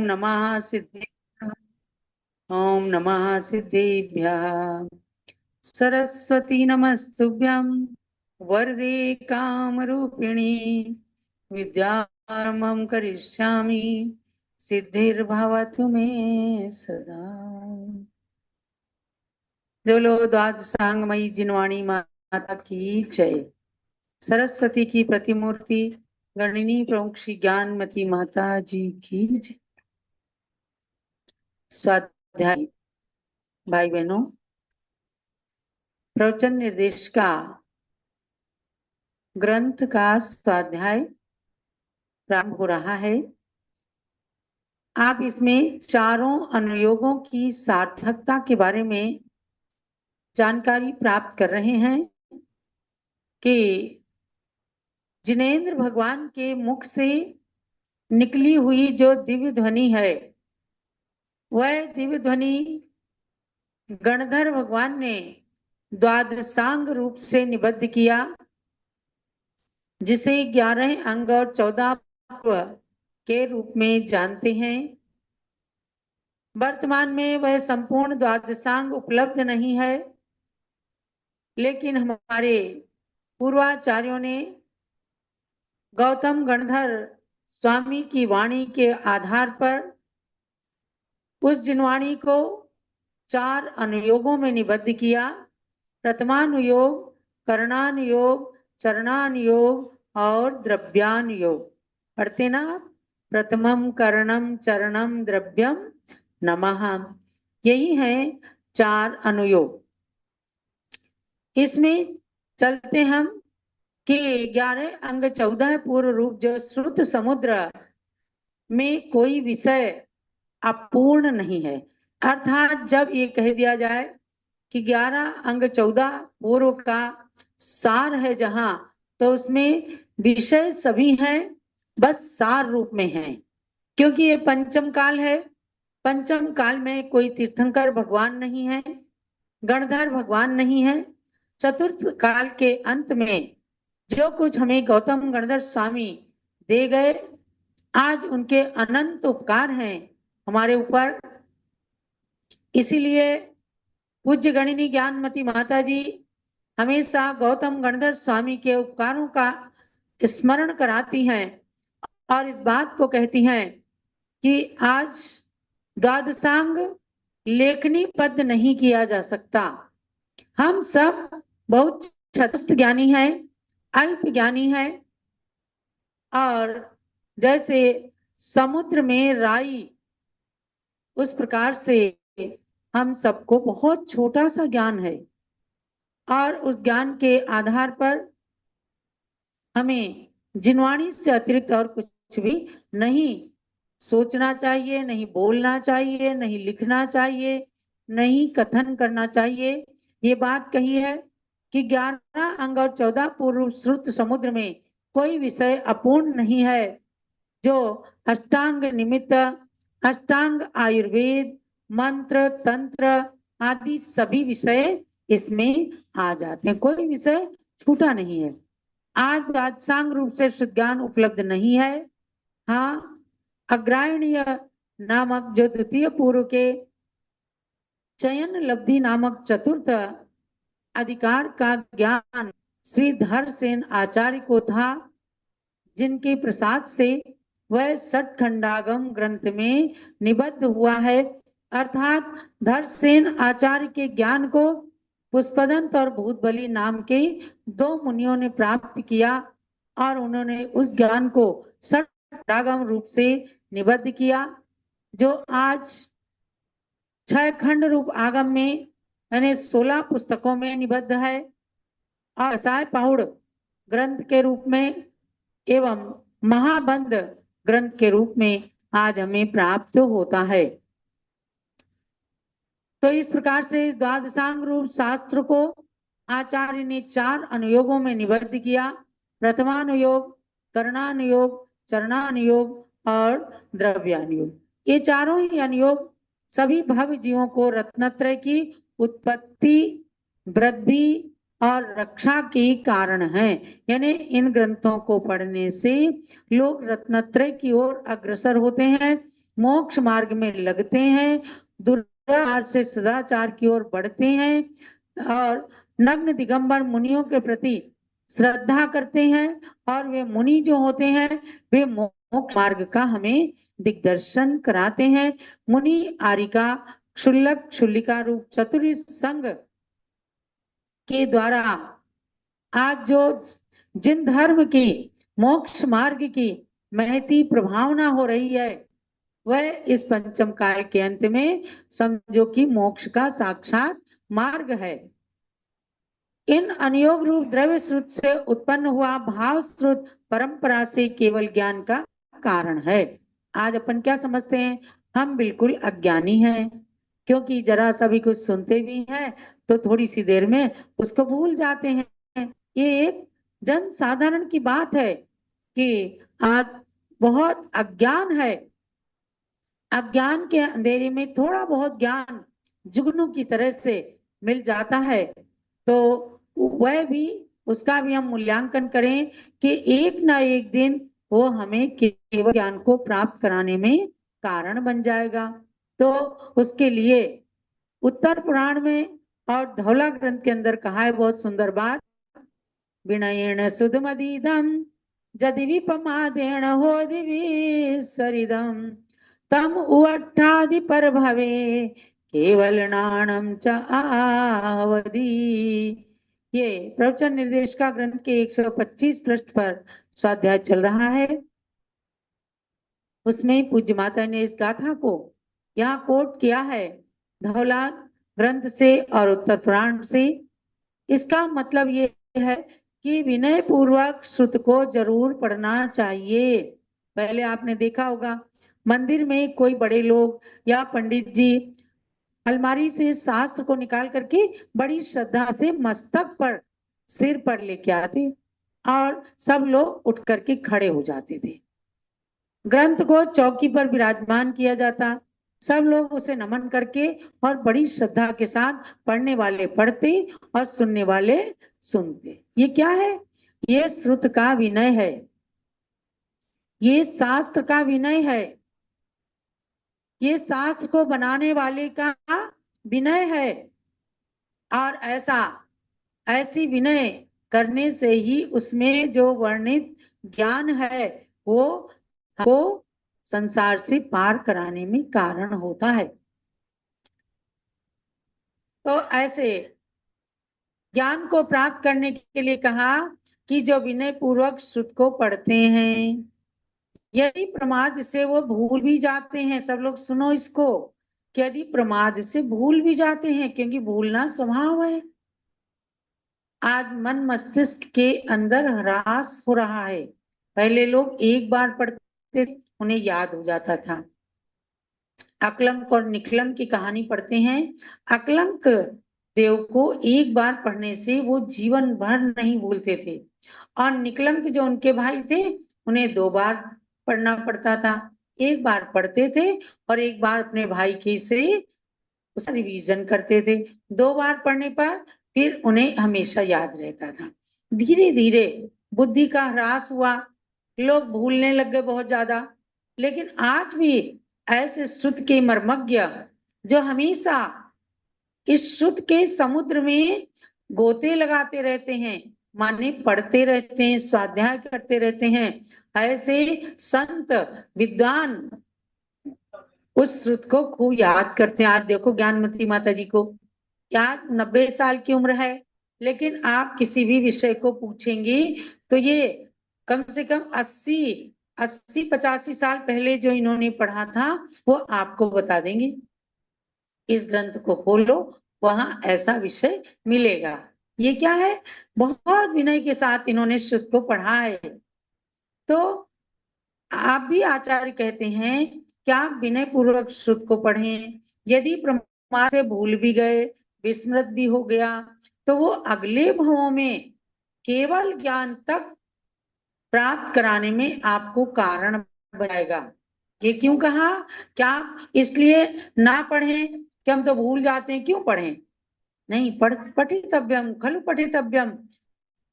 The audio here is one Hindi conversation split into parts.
नमः सिद्धेभ्यः। ओम नमः सिद्धेभ्यः। सरस्वती नमस्तुभ्यं वरदे कामरूपिणी विद्यारम्भं करिष्यामि सिद्धिर्भवतु मे सदा। बोलो द्वादशांगमयी जिनवाणी माता की जय। सरस्वती की प्रतिमूर्ति गणिनी प्रमुख श्री ज्ञानमती माता जी की जय। स्वाध्याय भाई बहनों, प्रवचन निर्देशिका ग्रंथ का स्वाध्याय प्रारंभ हो रहा है। आप इसमें चारों अनुयोगों की सार्थकता के बारे में जानकारी प्राप्त कर रहे हैं कि जिनेंद्र भगवान के मुख से निकली हुई जो दिव्य ध्वनि है, वह दिव्य ध्वनि गणधर भगवान ने द्वादशांग रूप से निबद्ध किया, जिसे 11 अंग और 14 के रूप में जानते हैं। वर्तमान में वह संपूर्ण द्वादशांग उपलब्ध नहीं है, लेकिन हमारे पूर्वाचार्यों ने गौतम गणधर स्वामी की वाणी के आधार पर उस जिनवाणी को 4 अनुयोगों में निबद्ध किया। प्रथमानुयोग, करणानुयोग, चरणानुयोग और द्रव्यानुयोग। पढ़ते ना, प्रथमम करणम चरणम द्रव्यम नमः। यही है 4 अनुयोग। इसमें चलते हम कि 11 अंग 14 पूर्व रूप जो श्रुत समुद्र में कोई विषय अपूर्ण नहीं है। अर्थात जब ये कह दिया जाए कि 11 अंग 14 पूर्व का सार है जहां, तो उसमें विषय सभी हैं, बस सार रूप में है। क्योंकि ये पंचम काल है। पंचम काल में कोई तीर्थंकर भगवान नहीं है, गणधर भगवान नहीं है। चतुर्थ काल के अंत में जो कुछ हमें गौतम गणधर स्वामी दे गए, आज उनके अनंत उपकार हैं हमारे ऊपर। इसीलिए पूज्य गणिनी ज्ञानमती माता जी हमेशा गौतम गणधर स्वामी के उपकारों का स्मरण कराती हैं और इस बात को कहती हैं कि आज द्वादशांग लेखनी पद नहीं किया जा सकता। हम सब बहुत छतस्थ ज्ञानी हैं, अल्प ज्ञानी हैं, और जैसे समुद्र में राई, उस प्रकार से हम सबको बहुत छोटा सा ज्ञान है और उस ज्ञान के आधार पर हमें जिनवाणी से अतिरिक्त और कुछ भी नहीं सोचना चाहिए, नहीं बोलना चाहिए, नहीं लिखना चाहिए, नहीं कथन करना चाहिए। ये बात कही है कि 11 अंग और 14 पूर्व श्रुत समुद्र में कोई विषय अपूर्ण नहीं है। जो अष्टांग निमित्त, अष्टांग आयुर्वेद, मंत्र, तंत्र आदि सभी विषय इसमें आ जाते हैं। कोई विषय छूटा नहीं है। आज द्वादशांग रूप से शुद्ध ज्ञान उपलब्ध नहीं है। हाँ, अग्रायणीय नामक जो द्वितीय पूर्व के चयन लब्धि नामक चतुर्थ अधिकार का ज्ञान श्री धरसेन आचार्य को था, जिनके प्रसाद से वह षटखंडागम ग्रंथ में निबद्ध हुआ है। अर्थात धरसेन आचार्य के ज्ञान को पुष्पदंत और भूतबली नाम के 2 मुनियों ने प्राप्त किया और उन्होंने उस ज्ञान को षटखंडागम रूप से निबद्ध किया, जो आज 6 खंड रूप आगम में यानी 16 पुस्तकों में निबद्ध है और असाय पहुड़ ग्रंथ के रूप में एवं महाबंध ग्रंथ के रूप में आज हमें प्राप्त होता है। तो इस प्रकार से इस द्वादशांग रूप शास्त्र को आचार्य ने 4 अनुयोगों में निबद्ध किया। प्रथमानुयोग, करणानुयोग, चरणानुयोग और द्रव्यानुयोग। ये चारों ही अनुयोग सभी भव जीवों को रत्नत्रय की उत्पत्ति, वृद्धि और रक्षा के कारण है। यानी इन ग्रंथों को पढ़ने से लोग रत्नत्रय की ओर अग्रसर होते हैं मोक्ष मार्ग में लगते हैं, दुराचार से सदाचार की ओर बढ़ते हैं और नग्न दिगंबर मुनियों के प्रति श्रद्धा करते हैं, और वे मुनि जो होते हैं वे मोक्ष मार्ग का हमें दिग्दर्शन कराते हैं। मुनि आरिका क्षुल्लक क्षुल्लिका रूप चतुर संग के द्वारा आज जो जिन धर्म की मोक्ष मार्ग की महती प्रभावना हो रही है, वह इस पंचम काल के अंत में समझो कि मोक्ष का साक्षात मार्ग है। इन अनियोग रूप द्रव्य श्रुत से उत्पन्न हुआ भाव श्रुत परंपरा से केवल ज्ञान का कारण है। आज अपन क्या समझते हैं, हम बिल्कुल अज्ञानी हैं, क्योंकि जरा सा भी कुछ सुनते भी हैं तो थोड़ी सी देर में उसको भूल जाते हैं। ये एक जन साधारण की बात है कि आज बहुत अज्ञान है। अज्ञान के अंधेरे में थोड़ा बहुत ज्ञान जुगनू की तरह से मिल जाता है, तो वह भी उसका भी हम मूल्यांकन करें कि एक ना एक दिन वो हमें केवल ज्ञान को प्राप्त कराने में कारण बन जाएगा। तो उसके लिए उत्तर पुराण में और धौला ग्रंथ के अंदर कहा है बहुत सुंदर बात, विनयेन सुधमदीदम यदि विपमादेन हो दिवी सरिदम तम उट्ठादि पर भवे केवल नाणम च आवदी। ये प्रवचन निर्देश का ग्रंथ के 125 पृष्ठ पर स्वाध्याय चल रहा है। उसमें पूज्य माता ने इस गाथा को यहाँ कोट किया है धौला ग्रंथ से और उत्तर पुराण से। इसका मतलब ये है कि विनय पूर्वक श्रुत को जरूर पढ़ना चाहिए। पहले आपने देखा होगा मंदिर में कोई बड़े लोग या पंडित जी अलमारी से शास्त्र को निकाल करके बड़ी श्रद्धा से मस्तक पर सिर पर लेके आते और सब लोग उठ करके खड़े हो जाते थे। ग्रंथ को चौकी पर विराजमान किया जाता, सब लोग उसे नमन करके और बड़ी श्रद्धा के साथ पढ़ने वाले पढ़ते और सुनने वाले सुनते। ये क्या है? ये श्रुत का विनय है, ये शास्त्र का विनय है, ये शास्त्र को बनाने वाले का विनय है। और ऐसी विनय करने से ही उसमें जो वर्णित ज्ञान है वो हमको संसार से पार कराने में कारण होता है। तो ऐसे ज्ञान को प्राप्त करने के लिए कहा कि जो विनय पूर्वक श्रुत को पढ़ते हैं, यदि प्रमाद से वो भूल भी जाते हैं, सब लोग सुनो इसको, कि यदि प्रमाद से भूल भी जाते हैं, क्योंकि भूलना स्वभाव है। आज मन मस्तिष्क के अंदर ह्रास हो रहा है। पहले लोग एक बार पढ़ते उन्हें याद हो जाता था। अकलंक और निकलंक की कहानी पढ़ते हैं। अकलंक देव को एक बार पढ़ने से वो जीवन भर नहीं भूलते थे, और निकलंक जो उनके भाई थे उन्हें 2 बार पढ़ना पड़ता था। एक बार पढ़ते थे और एक बार अपने भाई के से उसका रिवीजन करते थे। 2 बार पढ़ने पर फिर उन्हें हमेशा याद रहता था। धीरे धीरे बुद्धि का ह्रास हुआ, लोग भूलने लग गए बहुत ज्यादा। लेकिन आज भी ऐसे श्रुत के मर्मज्ञ जो हमेशा इस श्रुत के समुद्र में गोते लगाते रहते हैं, माने पढ़ते रहते हैं, स्वाध्याय करते रहते हैं, ऐसे संत विद्वान उस श्रुत को खूब याद करते हैं। आज देखो ज्ञानमती माता जी को क्या 90 साल की उम्र है, लेकिन आप किसी भी विषय को पूछेंगे तो ये कम से कम 80-85 साल पहले जो इन्होंने पढ़ा था वो आपको बता देंगे। इस ग्रंथ को खोलो, वहां ऐसा विषय मिलेगा। ये क्या है? बहुत विनय के साथ इन्होंने श्रुत को पढ़ा है। तो आप भी आचार्य कहते हैं कि आप विनय पूर्वक श्रुत को पढ़ें। यदि प्रमाद से भूल भी गए, विस्मृत भी हो गया, तो वो अगले भवों में केवल ज्ञान तक प्राप्त कराने में आपको कारण बनाएगा। ये क्यों कहा? क्या इसलिए ना पढ़ें कि हम तो भूल जाते हैं, क्यों पढ़ें? नहीं, पठितव्यम खलु पठितव्यम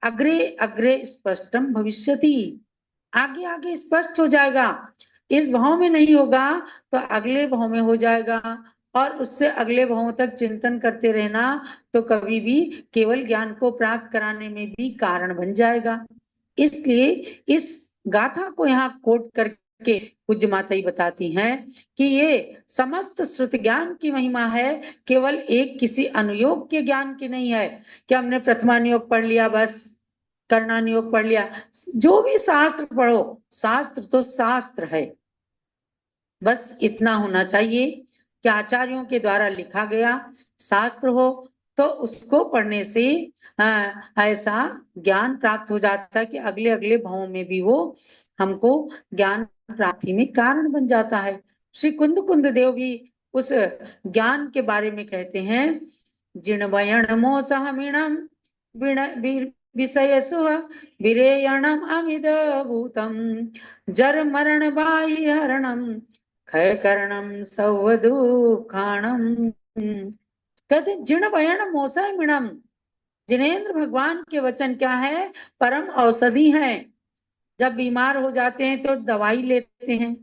अग्रे अग्रे स्पष्टम भविष्यति। आगे आगे स्पष्ट हो जाएगा। इस भाव में नहीं होगा तो अगले भाव में हो जाएगा, और उससे अगले भावों तक चिंतन करते रहना तो कभी भी केवल ज्ञान को प्राप्त कराने में भी कारण बन जाएगा। इसलिए इस गाथा को यहाँ कोट करके पूज्य माता ही बताती हैं कि ये समस्त श्रुत ज्ञान की महिमा है, केवल एक किसी अनुयोग के ज्ञान की नहीं है कि हमने प्रथमानुयोग पढ़ लिया बस, कर्णानुयोग पढ़ लिया। जो भी शास्त्र पढ़ो, शास्त्र तो शास्त्र है, बस इतना होना चाहिए कि आचार्यों के द्वारा लिखा गया शास्त्र हो तो उसको पढ़ने से ऐसा ज्ञान प्राप्त हो जाता है कि अगले अगले भावों में भी वो हमको ज्ञान प्राप्ति में कारण बन जाता है। श्री कुंद देव भी उस ज्ञान के बारे में कहते हैं, जिणवयण मोसहमिणम विषय सुह विरेयणम अमिद भूतम जर मरण बाई हरणम क्षय करणम सवदुखाणम। कहते जिणवयण मोसहमिणम, जिनेन्द्र भगवान के वचन क्या है? परम औषधि है। जब बीमार हो जाते हैं तो दवाई लेते हैं,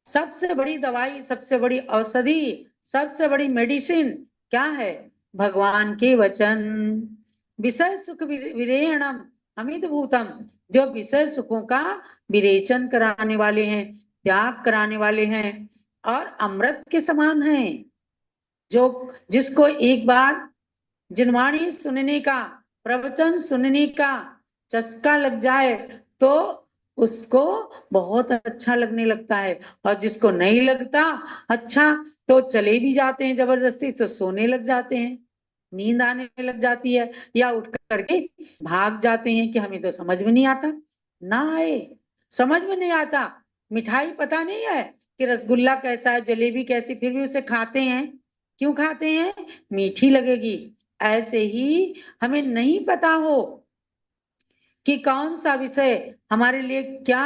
सबसे बड़ी दवाई, सबसे बड़ी औषधि, सबसे बड़ी मेडिसिन क्या है? भगवान के वचन। विषय सुख विरेयणम अमित भूतम, जो विषय सुखों का विरेचन कराने वाले हैं, त्याग कराने वाले हैं और अमृत के समान हैं। जो जिसको एक बार जिनवाणी सुनने का, प्रवचन सुनने का चस्का लग जाए तो उसको बहुत अच्छा लगने लगता है, और जिसको नहीं लगता अच्छा तो चले भी जाते हैं जबरदस्ती, तो सोने लग जाते हैं, नींद आने लग जाती है, या उठ करके भाग जाते हैं कि हमें तो समझ में नहीं आता। ना आए, समझ में नहीं आता, मिठाई पता नहीं है कि रसगुल्ला कैसा है, जलेबी कैसी, फिर भी उसे खाते हैं। क्यों खाते हैं? मीठी लगेगी। ऐसे ही हमें नहीं पता हो कि कौन सा विषय हमारे लिए क्या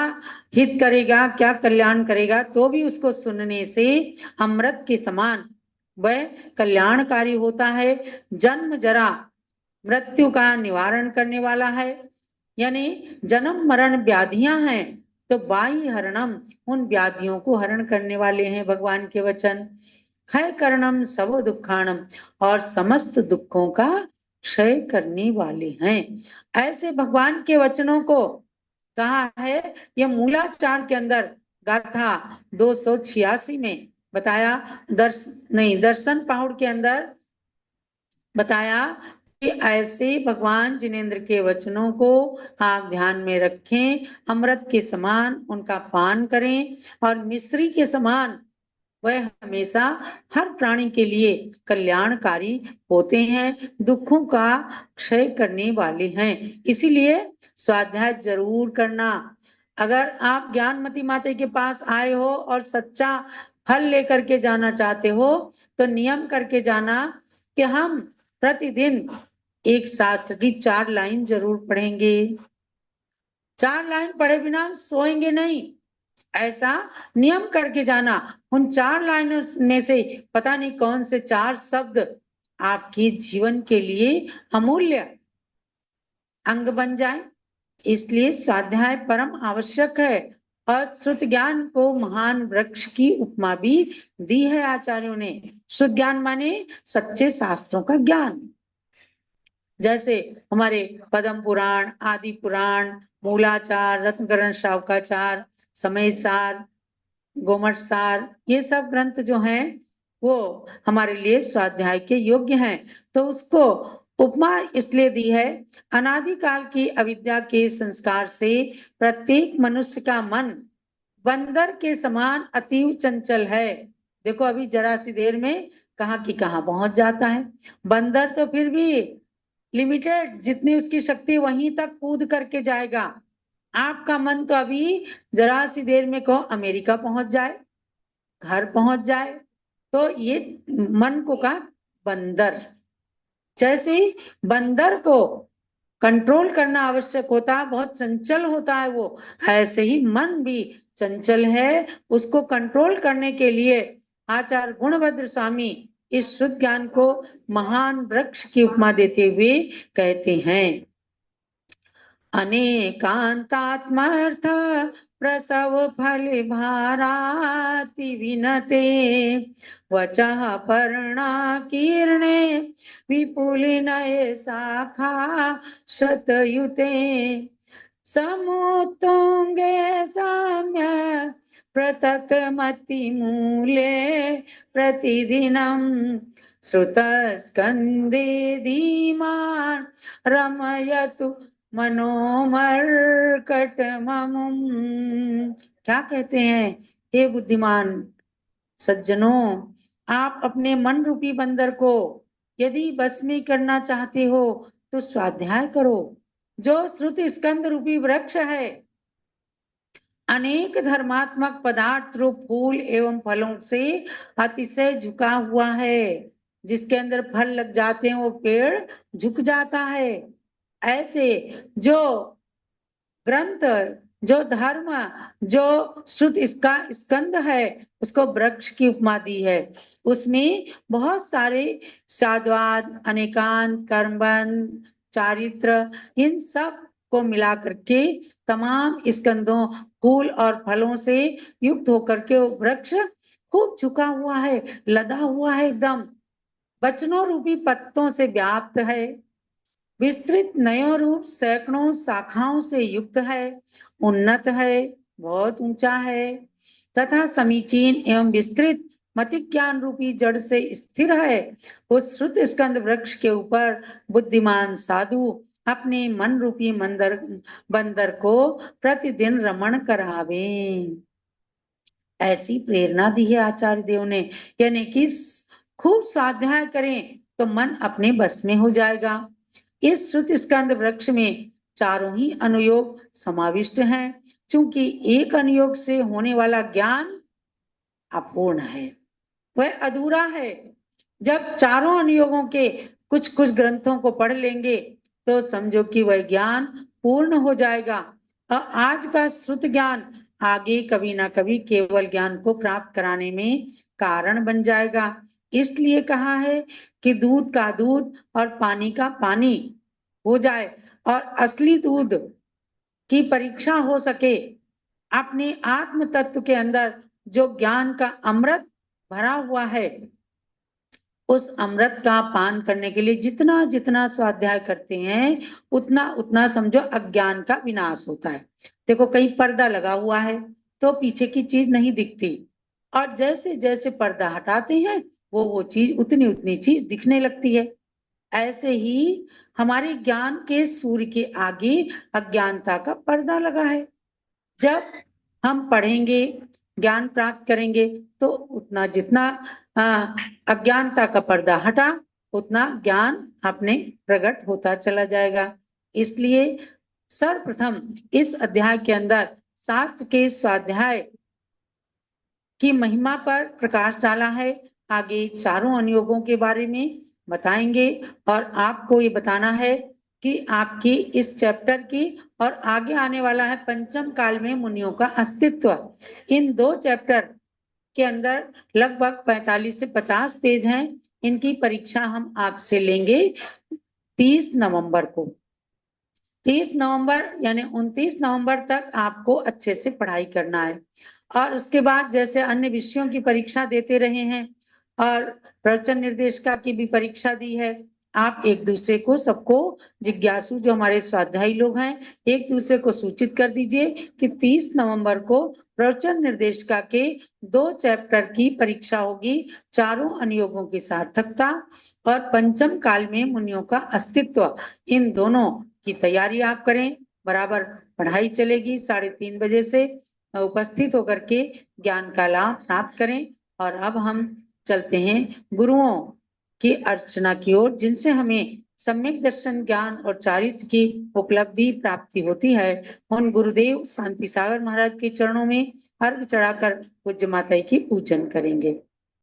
हित करेगा, क्या कल्याण करेगा, तो भी उसको सुनने से अमृत के समान वह कल्याणकारी होता है। जन्म जरा मृत्यु का निवारण करने वाला है, यानी जन्म मरण व्याधियां हैं तो बाई हरणम, उन व्याधियों को हरण करने वाले हैं भगवान के वचन। क्षय करणम सब दुखाणम, और समस्त दुखों का क्षय करने वाले हैं। ऐसे भगवान के वचनों को कहा है, यह मूलाचार के अंदर गाथा 286 में बताया, दर्शन पहाड़ के अंदर बताया कि ऐसे भगवान जिनेन्द्र के वचनों को आप ध्यान में रखें, अमृत के समान उनका पान करें, और मिश्री के समान वह हमेशा हर प्राणी के लिए कल्याणकारी होते हैं, दुखों का क्षय करने वाले हैं। इसीलिए स्वाध्याय जरूर करना। अगर आप ज्ञानमती माता के पास आए हो और सच्चा फल लेकर के जाना चाहते हो तो नियम करके जाना कि हम प्रतिदिन एक शास्त्र की 4 लाइन जरूर पढ़ेंगे। 4 लाइन पढ़े बिना हम सोएंगे नहीं, ऐसा नियम करके जाना। उन 4 लाइनों में से पता नहीं कौन से 4 शब्द आपके जीवन के लिए अमूल्य अंग बन जाए। इसलिए स्वाध्याय परम आवश्यक है। और श्रुत ज्ञान को महान वृक्ष की उपमा भी दी है आचार्यों ने। श्रुत ज्ञान माने सच्चे शास्त्रों का ज्ञान। जैसे हमारे पद्म पुराण, आदि पुराण, मूलाचार, रत्नकरण शावकाचार, समय सार, गोमठ सार, ये सब ग्रंथ जो हैं वो हमारे लिए स्वाध्याय के योग्य हैं। तो उसको उपमा इसलिए दी है, अनादिकाल की अविद्या के संस्कार से प्रत्येक मनुष्य का मन बंदर के समान अतीव चंचल है। देखो अभी जरा सी देर में कहाँ की कहाँ पहुंच जाता है। बंदर तो फिर भी लिमिटेड, जितनी उसकी शक्ति वहीं तक कूद करके जाएगा। आपका मन तो अभी जरा सी देर में कहो अमेरिका पहुंच जाए, घर पहुंच जाए, तो ये मन को कहा बंदर। जैसे ही बंदर को कंट्रोल करना आवश्यक होता है, बहुत चंचल होता है वो, ऐसे ही मन भी चंचल है। उसको कंट्रोल करने के लिए आचार्य गुणभद्र स्वामी इस शुद्ध ज्ञान को महान वृक्ष की उपमा देते हुए कहते हैं, अनेकांतात्मर्थ प्रसव फल भाराति विनते वचः पर्णाकीर्णे विपुलिनये शाखा शतयुते समुत्तुंगे साम्य प्रततमतिमूले प्रतिदिनं श्रुतस्कन्धे धीमान् रमयतु मनोमर्कटममुम्। क्या कहते हैं? हे बुद्धिमान सज्जनों, आप अपने मन रूपी बंदर को यदि बस में करना चाहते हो तो स्वाध्याय करो। जो श्रुति स्कंद रूपी वृक्ष है, अनेक धर्मात्मक पदार्थ रूप फूल एवं फलों से अतिशय झुका हुआ है। जिसके अंदर फल लग जाते हैं वो पेड़ झुक जाता है। ऐसे जो ग्रंथ, जो धर्म, जो श्रुत इसका स्कंद है, उसको वृक्ष की उपमा दी है। उसमें बहुत सारे साधवाद, अनेकांत, कर्मबंध, चारित्र, इन सब को मिला करके तमाम स्कंदों, फूल और फलों से युक्त होकर के वो वृक्ष खूब झुका हुआ है, लदा हुआ है, एकदम वचनों रूपी पत्तों से व्याप्त है। विस्तृत नयो रूप सैकड़ों शाखाओं से युक्त है, उन्नत है, बहुत ऊंचा है तथा समीचीन एवं विस्तृत मति ज्ञान रूपी जड़ से स्थिर है। उस श्रुत स्कंद वृक्ष के ऊपर बुद्धिमान साधु अपने मन रूपी बंदर को प्रतिदिन रमण करावे। ऐसी प्रेरणा दी है आचार्य देव ने, यानी कि खूब स्वाध्याय करें तो मन अपने बस में हो जाएगा। इस श्रुत स्कंद वृक्ष में चारों ही अनुयोग समाविष्ट हैं, क्योंकि एक अनुयोग से होने वाला ज्ञान अपूर्ण है, वह अधूरा है। जब चारों अनुयोगों के कुछ कुछ ग्रंथों को पढ़ लेंगे तो समझो कि वह ज्ञान पूर्ण हो जाएगा। और आज का श्रुत ज्ञान आगे कभी ना कभी केवल ज्ञान को प्राप्त कराने में कारण बन जाएगा। इसलिए कहा है कि दूध का दूध और पानी का पानी हो जाए और असली दूध की परीक्षा हो सके। अपने आत्म तत्व के अंदर जो ज्ञान का अमृत भरा हुआ है, उस अमृत का पान करने के लिए जितना जितना स्वाध्याय करते हैं उतना उतना समझो अज्ञान का विनाश होता है। देखो कहीं पर्दा लगा हुआ है तो पीछे की चीज नहीं दिखती, और जैसे जैसे पर्दा हटाते हैं वो चीज उतनी उतनी चीज दिखने लगती है। ऐसे ही हमारे ज्ञान के सूर्य के आगे अज्ञानता का पर्दा लगा है। जब हम पढ़ेंगे, ज्ञान प्राप्त करेंगे तो उतना जितना अज्ञानता का पर्दा हटा उतना ज्ञान अपने प्रकट होता चला जाएगा। इसलिए सर्वप्रथम इस अध्याय के अंदर शास्त्र के स्वाध्याय की महिमा पर प्रकाश डाला है। आगे चारों अनुयोगों के बारे में बताएंगे और आपको ये बताना है कि आपकी इस चैप्टर की और आगे आने वाला है पंचम काल में मुनियों का अस्तित्व। इन दो चैप्टर के अंदर लगभग 45 से 50 पेज हैं। इनकी परीक्षा हम आपसे लेंगे 30 नवंबर को। 30 नवंबर यानी 29 नवंबर तक आपको अच्छे से पढ़ाई करना है। और उसके बाद जैसे अन्य विषयों की परीक्षा देते रहे हैं और प्रवचन निर्देशिका की भी परीक्षा दी है, आप एक दूसरे को, सबको जिज्ञासु जो हमारे स्वाध्यायी लोग हैं, एक दूसरे को सूचित कर दीजिए कि 30 नवंबर को प्रवचन निर्देशिका के 2 चैप्टर की परीक्षा होगी, चारों अनुयोगों की सार्थकता और पंचम काल में मुनियों का अस्तित्व। इन दोनों की तैयारी आप करें। बराबर पढ़ाई चलेगी 3:30 बजे से। उपस्थित होकर के ज्ञान का लाभ प्राप्त करें। और अब हम चलते हैं गुरुओं की अर्चना की ओर, जिनसे हमें सम्यक दर्शन, ज्ञान और चारित्र की उपलब्धि प्राप्ति होती है। उन गुरुदेव शांति सागर महाराज के चरणों में अर्घ चढ़ाकर पूज्य माता की पूजन करेंगे।